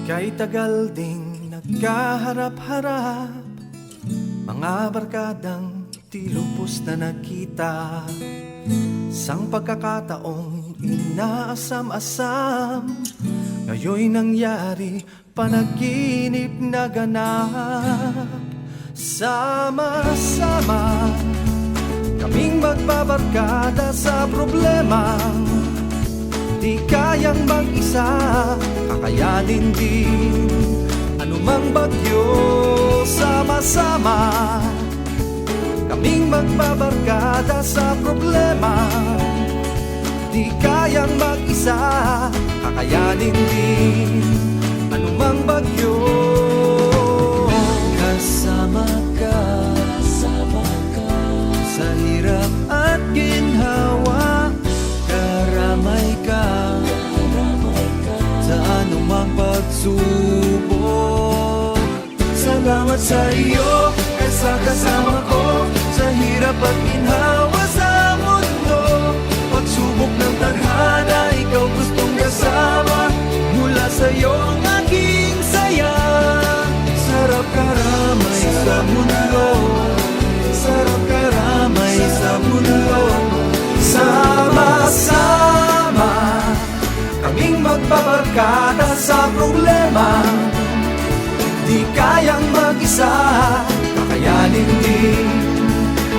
Kay tagal ding nagkaharap-harap, mga barkadang di lubos na nakita. Sang pagkakataong inaasam-asam, ngayon'y nangyari, panaginip na ganap. Sama-sama kaming magbabarkada sa problema, di kayang mag-isa, kakayanin din anumang bagyo. Sama-sama kaming magbabarkada sa problema, di kayang mag-isa, kakayanin din anumang bagyo. Kasama ka sa hirap at ginhawa, karamay ka sa anumang pagsubok. Salamat sa iyo, kasama ko sa hirap at ginhawa sa mundo. Pagsubok ng tadhana, ikaw gustong kasama, mula sa iyong aking saya. Sarap karamay sa mundo, sarap karamay sa mundo. Sama-sama kaming magbabarkada sa problema, di kayang mag-isa, kakayanin din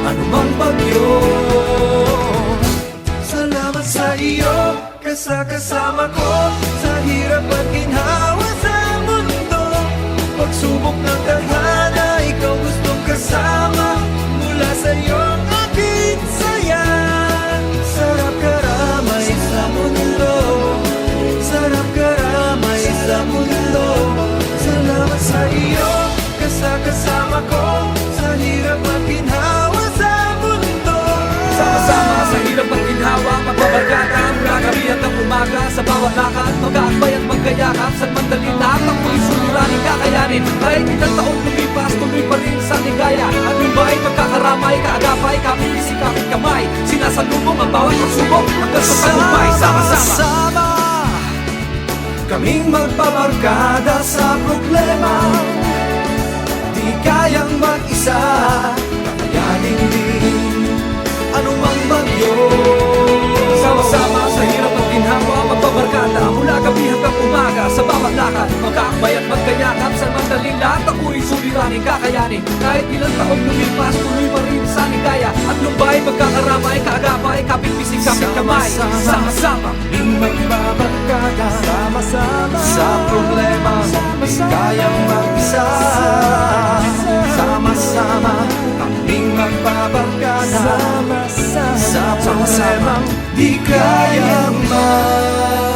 anumang bagyo. Salamat sa iyo, kasama ko sa hirap at ginhawa sa mundo. Pagsubok ng tadhana, ikaw gustong kasama, mula sa iyong aking saya. Sarap karamay sa mundo, sarap karamay sa mundo. Salamat sa iyo, kasama ko sa hirap at ginhawa sa mundo. Sama-sama sa hirap at ginhawa, magbabarkada mula gabi hanggang umaga. Sa bawat lakad, mag-aakbay at magkayakap. Sa mandali lahat ang pulis suliranin, kakayanin. Kahit ilang taong lumipas, tuloy pa rin sa ligaya. At yung ba'y magkakaramay, kaagapay, kapit-isip, kapit-kamay. Sinasalubong ang bawat pagsubok hanggang sa tagumpay. Sama-sama kaming magbabarkada sa problema, di kayang mag-isa, kakayanin din anumang bagyo. Sama-sama sa hirap at ginhawa, magbabarkada mula gabi hanggang umaga. Sa bawat lakad, magkaakbay at magkayakap. Sa mandaling lahat ang uri suliranin, kakayanin. Kahit ilang taong lumipas, tuloy pa rin sa ligaya. At lumbay, magkakaramay, kaagapay, kapit-bisig, kapit-kamay. Sama-sama kaming magbabarkada, sama-sama sa problema, di kayang mag-isa. Sama-sama kaming magbabarkada sa problema, di kayang mag-isa.